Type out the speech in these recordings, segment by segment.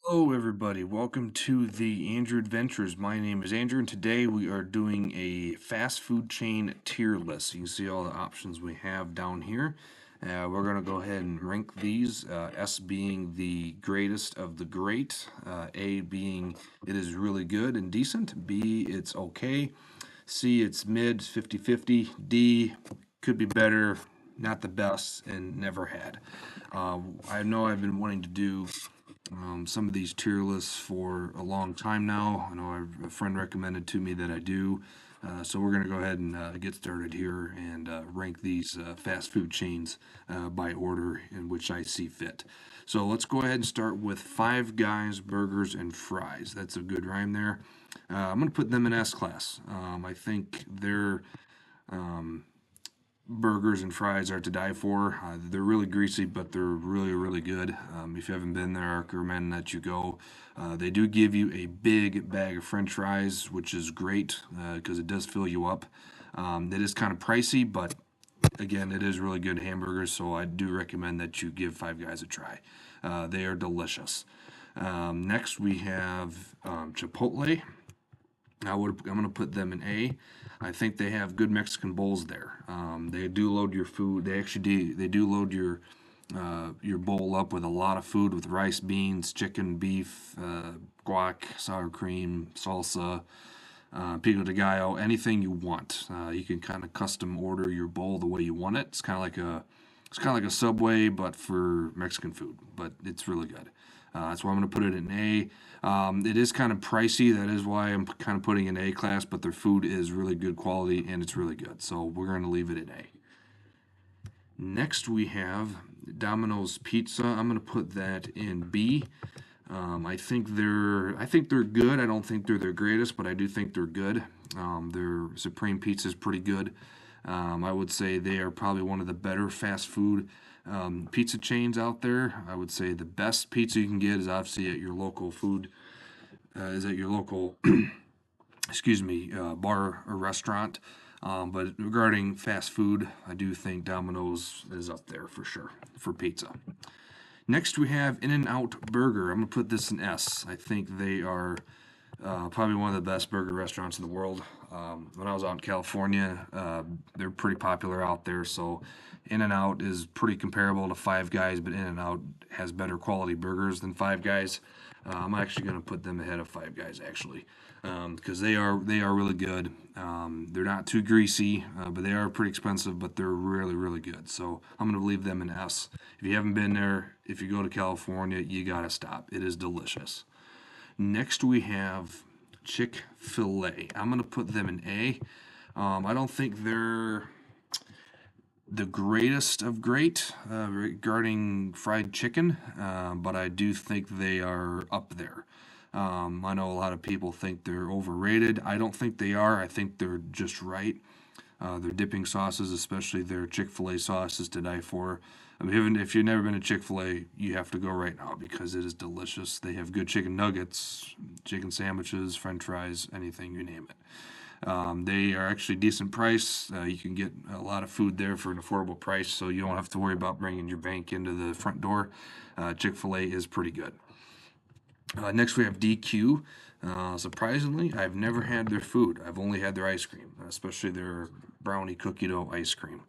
Hello, everybody. Welcome to the Andrew Adventures. My name is Andrew, and today we are doing a fast food chain tier list. You can see all the options we have down here. We're going to go ahead and rank these, S being the greatest of the great, A being it is really good and decent, B it's okay, C it's mid, 50-50, D could be better, not the best, and never had. I know I've been wanting to do some of these tier lists for a long time now. I know a friend recommended to me that I do. So we're going to go ahead and get started here and rank these fast food chains by order in which I see fit. So let's go ahead and start with Five Guys Burgers and Fries. That's a good rhyme there. I'm going to put them in S class. I think they're burgers and fries are to die for. They're really greasy, but they're really, really good. If you haven't been there, I recommend that you go. They do give you a big bag of French fries, which is great because it does fill you up. It is kind of pricey, but again, it is really good hamburgers, so I do recommend that you give Five Guys a try. They are delicious. Next, we have Chipotle. I'm going to put them in A. I think they have good Mexican bowls there. They do load your food. They actually do. They do load your bowl up with a lot of food, with rice, beans, chicken, beef, guac, sour cream, salsa, pico de gallo, anything you want. You can kind of custom order your bowl the way you want it. It's kind of like a Subway, but for Mexican food. But it's really good. That's why I'm going to put it in A. It is kind of pricey. That is why I'm kind of putting in A class. But their food is really good quality and it's really good. So we're going to leave it in A. Next we have Domino's Pizza. I'm going to put that in B. I think they're good. I don't think they're their greatest, but I do think they're good. Their Supreme Pizza is pretty good. I would say they are probably one of the better fast food pizza chains out there. I would say the best pizza you can get is obviously at your local food, is at your local, excuse me, bar or restaurant. But regarding fast food, I do think Domino's is up there for sure for pizza. Next, we have In-N-Out Burger. I'm going to put this in S. I think they are probably one of the best burger restaurants in the world. When I was out in California, they're pretty popular out there. So In-N-Out is pretty comparable to Five Guys, but In-N-Out has better quality burgers than Five Guys. I'm actually going to put them ahead of Five Guys actually, because they are really good. They're not too greasy, but they are pretty expensive, but they're really really good. So I'm going to leave them in S. If you haven't been there, if you go to California, you gotta stop. It is delicious. Next, we have Chick Fil A. I'm gonna put them in A. I don't think they're the greatest of great regarding fried chicken, but I do think they are up there. I know a lot of people think they're overrated. I don't think they are. I think they're just right. Their dipping sauces, especially their Chick fil A sauce, is to die for. I mean, even if you've never been to Chick fil A, you have to go right now because it is delicious. They have good chicken nuggets, chicken sandwiches, french fries, anything, you name it. They are actually decent price. You can get a lot of food there for an affordable price, so you don't have to worry about bringing your bank into the front door. Chick fil A is pretty good. Next, we have DQ. Surprisingly, I've never had their food. I've only had their ice cream, especially their brownie cookie dough ice cream.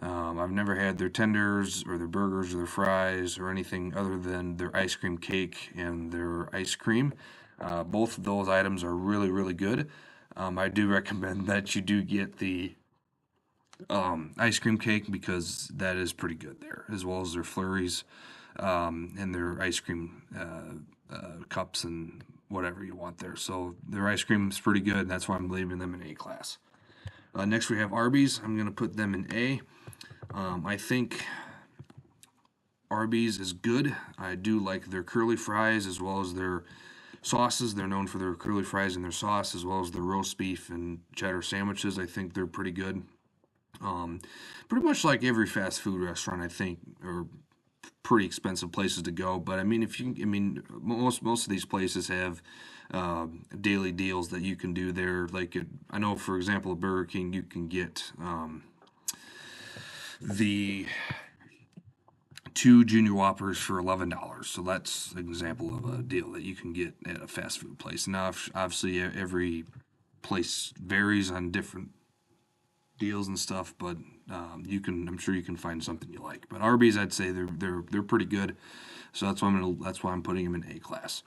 I've never had their tenders or their burgers or their fries or anything other than their ice cream cake and their ice cream. Both of those items are really, really good. I do recommend that you do get the ice cream cake because that is pretty good there, as well as their flurries and their ice cream cups and whatever you want there. So their ice cream is pretty good, and that's why I'm leaving them in A class. Next, we have Arby's. I'm going to put them in A. I think Arby's is good. I do like their curly fries as well as their sauces. They're known for their curly fries and their sauce, as well as their roast beef and cheddar sandwiches. I think they're pretty good. Um, Pretty much like every fast food restaurant, I think, are pretty expensive places to go. But I mean, most of these places have daily deals that you can do there. I know, for example, at Burger King, you can get the two Junior Whoppers for $11. So that's an example of a deal that you can get at a fast food place. Now, obviously, every place varies on different deals and stuff, but I'm sure you can find something you like. But Arby's, I'd say they're pretty good. So that's why I'm putting them in A class.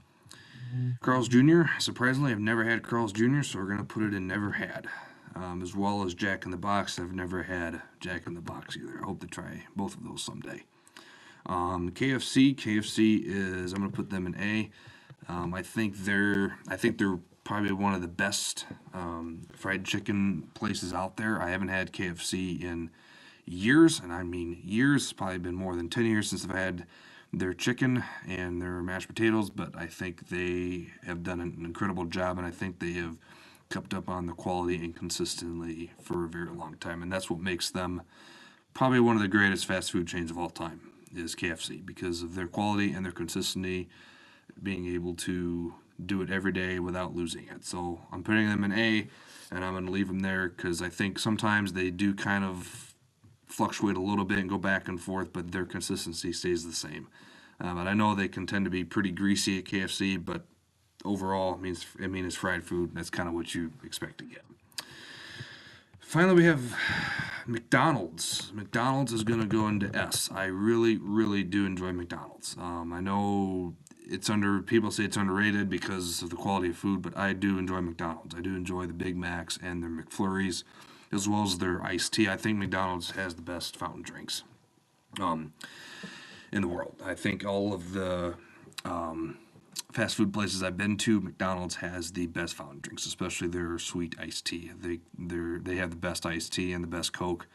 Carl's Jr. Surprisingly, I've never had Carl's Jr., so we're gonna put it in never had. As well as Jack in the Box, I've never had Jack in the Box either. I hope to try both of those someday. KFC is I'm gonna put them in A. I think they're probably one of the best fried chicken places out there. I haven't had KFC in years, and I mean years. It's probably been more than 10 years since I've had their chicken and their mashed potatoes, but I think they have done an incredible job, and I think they have kept up on the quality and consistently for a very long time, and that's what makes them probably one of the greatest fast food chains of all time is KFC because of their quality and their consistency, being able to do it every day without losing it. So I'm putting them in A, and I'm going to leave them there because I think sometimes they do kind of fluctuate a little bit and go back and forth, but their consistency stays the same. And I know they can tend to be pretty greasy at KFC, but overall, it's fried food. That's kind of what you expect to get. Finally, we have McDonald's. McDonald's is going to go into S. I really, really do enjoy McDonald's. I know people say it's underrated because of the quality of food, but I do enjoy McDonald's. I do enjoy the Big Macs and their McFlurries, as well as their iced tea. I think McDonald's has the best fountain drinks in the world. I think all of the fast food places I've been to, McDonald's has the best fountain drinks, especially their sweet iced tea. They have the best iced tea and the best Coke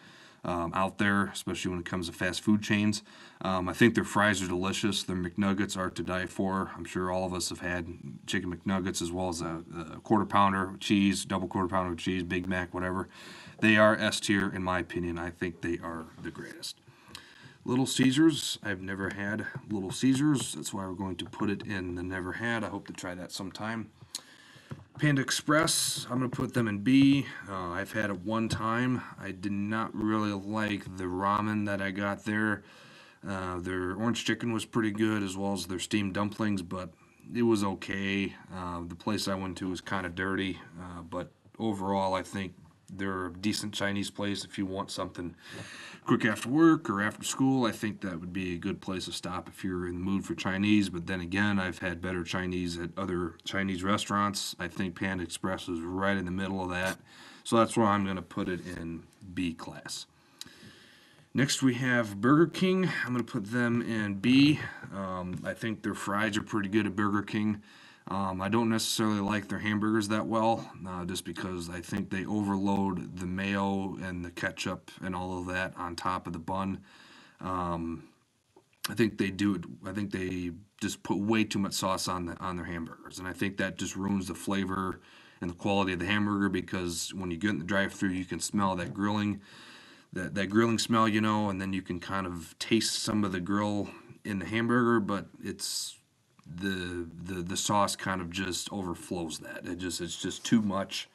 out there, especially when it comes to fast food chains. I think their fries are delicious. Their McNuggets are to die for. I'm sure all of us have had chicken McNuggets as well as a quarter pounder with cheese, double quarter pounder with cheese, Big Mac, whatever. They are S tier in my opinion. I think they are the greatest. Little Caesars, I've never had Little Caesars. That's why we're going to put it in the never had. I hope to try that sometime. Panda Express, I'm going to put them in B. I've had it one time. I did not really like the ramen that I got there. Their orange chicken was pretty good, as well as their steamed dumplings, but it was okay. The place I went to was kind of dirty, but overall, I think they're a decent Chinese place if you want something quick after work or after school. I think that would be a good place to stop if you're in the mood for Chinese. But then again, I've had better Chinese at other Chinese restaurants. I think Panda Express is right in the middle of that. So that's why I'm going to put it in B class. Next, we have Burger King. I'm going to put them in B. I think their fries are pretty good at Burger King. I don't necessarily like their hamburgers that well, just because I think they overload the mayo and the ketchup and all of that on top of the bun. I think they do it. I think they just put way too much sauce on their hamburgers, and I think that just ruins the flavor and the quality of the hamburger because when you get in the drive-through, you can smell that grilling, that grilling smell, and then you can kind of taste some of the grill in the hamburger, but it's the sauce kind of just overflows that. It's just too much.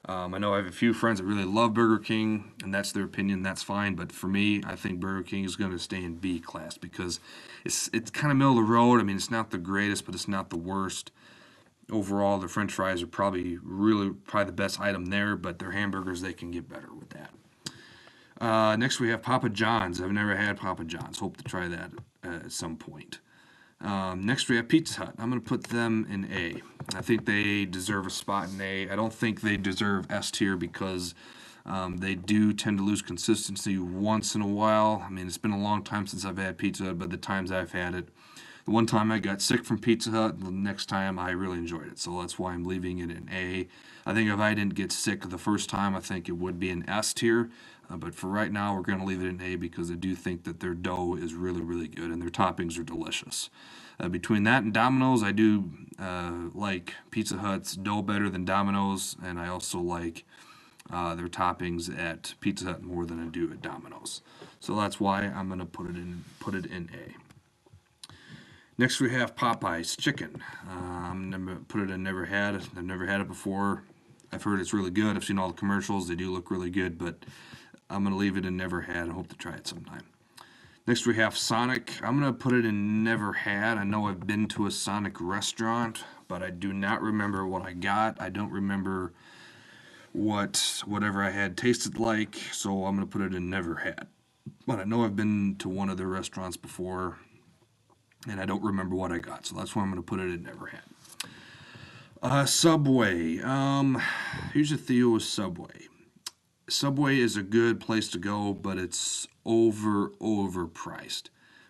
I know I have a few friends that really love Burger King, and that's their opinion. That's fine, but for me, I think Burger King is going to stay in B class because it's kind of middle of the road. I mean, it's not the greatest, but it's not the worst. Overall, the French fries are probably the best item there, but their hamburgers they can get better with that. Next, we have Papa John's. I've never had Papa John's. Hope to try that at some point. Next, we have Pizza Hut. I'm going to put them in A. I think they deserve a spot in A. I don't think they deserve S tier because they do tend to lose consistency once in a while. I mean, it's been a long time since I've had Pizza Hut, but the times I've had it, the one time I got sick from Pizza Hut, the next time I really enjoyed it. So that's why I'm leaving it in A. I think if I didn't get sick the first time, I think it would be an S tier. But for right now, we're going to leave it in A because I do think that their dough is really, really good and their toppings are delicious. Between that and Domino's, I do like Pizza Hut's dough better than Domino's, and I also like their toppings at Pizza Hut more than I do at Domino's. So that's why I'm going to put it in A. Next, we have Popeye's chicken. I'm going to put it in never had. I've never had it before. I've heard it's really good. I've seen all the commercials. They do look really good, but I'm going to leave it in never had and hope to try it sometime. Next we have Sonic. I'm gonna put it in never had. I know I've been to a Sonic restaurant, but I do not remember what I got. I don't remember whatever I had tasted like, so I'm gonna put it in never had. But I know I've been to one of their restaurants before, and I don't remember what I got, so that's why I'm gonna put it in never had. Subway. Here's the deal with Subway. Subway is a good place to go, but it's overpriced.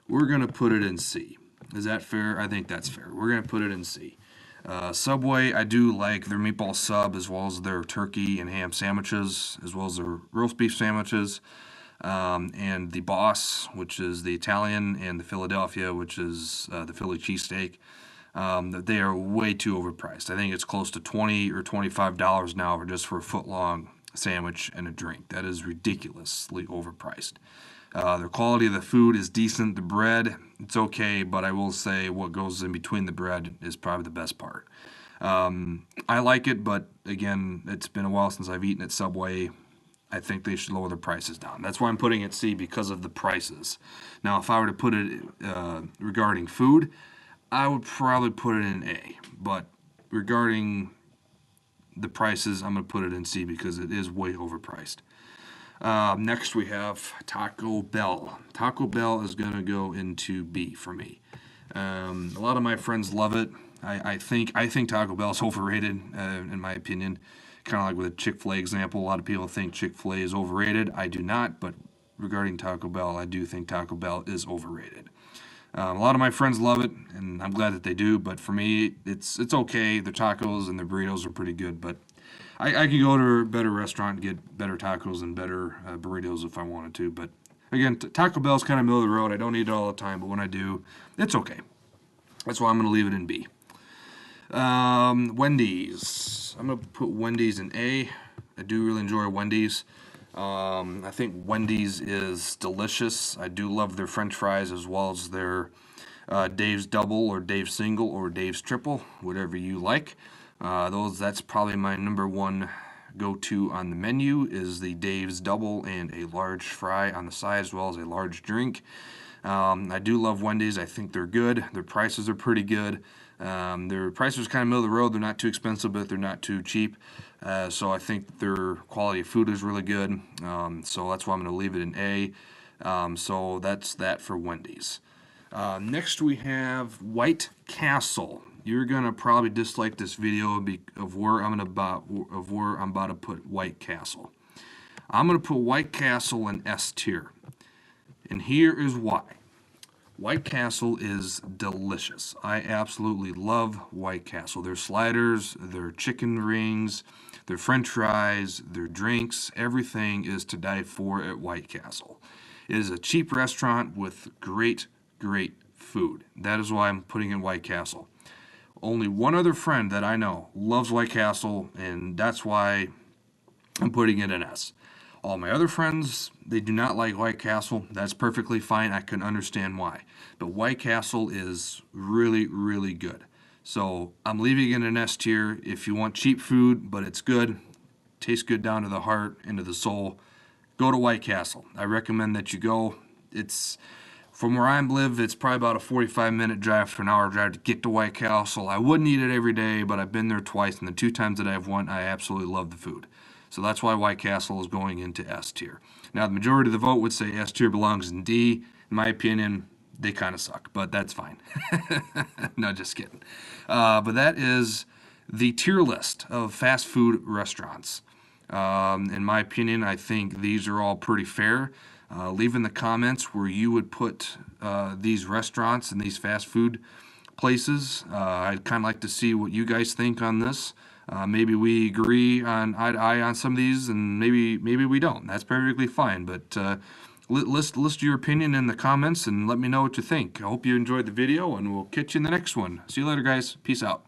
We're gonna put it in C. Is that fair? I think that's fair. We're gonna put it in C. Subway, I do like their meatball sub as well as their turkey and ham sandwiches, as well as their roast beef sandwiches, and the Boss, which is the Italian, and the Philadelphia, which is the Philly cheesesteak. They are way too overpriced. I think it's close to $20 or $25 now just for a foot long sandwich and a drink. That is ridiculously overpriced. The quality of the food is decent. The bread, it's okay, but I will say what goes in between the bread is probably the best part. I like it, but again, it's been a while since I've eaten at Subway. I think they should lower the prices down. That's why I'm putting it C, because of the prices. Now, if I were to put it regarding food, I would probably put it in A. But regarding the prices, I'm going to put it in C because it is way overpriced. Next, we have Taco Bell. Taco Bell is going to go into B for me. A lot of my friends love it. I think Taco Bell is overrated, in my opinion. Kind of like with a Chick-fil-A example, a lot of people think Chick-fil-A is overrated. I do not, but regarding Taco Bell, I do think Taco Bell is overrated. A lot of my friends love it, and I'm glad that they do. But for me, it's okay. The tacos and the burritos are pretty good, but I can go to a better restaurant and get better tacos and better burritos if I wanted to. But again, Taco Bell's kind of middle of the road. I don't eat it all the time, but when I do, it's okay. That's why I'm going to leave it in B. Wendy's. I'm going to put Wendy's in A. I do really enjoy Wendy's. I think Wendy's is delicious. I do love their French fries as well as their Dave's Double or Dave's Single or Dave's Triple, whatever you like. That's probably my number one go-to on the menu is the Dave's Double and a large fry on the side as well as a large drink. I do love Wendy's. I think they're good. Their prices are pretty good. Their prices are kind of middle of the road. They're not too expensive, but they're not too cheap. So I think their quality of food is really good. So that's why I'm going to leave it in A. So that's that for Wendy's. Next we have White Castle. You're gonna probably dislike this video of where I'm about to put White Castle. I'm gonna put White Castle in S tier, and here is why. White Castle is delicious. I absolutely love White Castle. Their sliders, their chicken rings, their French fries, their drinks, everything is to die for at White Castle. It is a cheap restaurant with great food. That is why I'm putting in White Castle. Only one other friend that I know loves White Castle, and that's why I'm putting it in S. All my other friends, they do not like White Castle. That's perfectly fine. I can understand why. But White Castle is really good. So I'm leaving it in S tier. If you want cheap food, but it's good, tastes good down to the heart, into the soul, go to White Castle. I recommend that you go. It's from where I live, it's probably about a 45-minute drive to an hour drive to get to White Castle. I wouldn't eat it every day, but I've been there twice, and the 2 times that I've went, I absolutely love the food. So that's why White Castle is going into S tier. Now, the majority of the vote would say S tier belongs in D. In my opinion, they kind of suck, but that's fine. No, just kidding. But that is the tier list of fast food restaurants. In my opinion, I think these are all pretty fair. Leave in the comments where you would put these restaurants and these fast food places. I'd kind of like to see what you guys think on this. Maybe we agree on eye to eye on some of these, and maybe we don't. That's perfectly fine. But list your opinion in the comments and let me know what you think. I hope you enjoyed the video, and we'll catch you in the next one. See you later, guys. Peace out.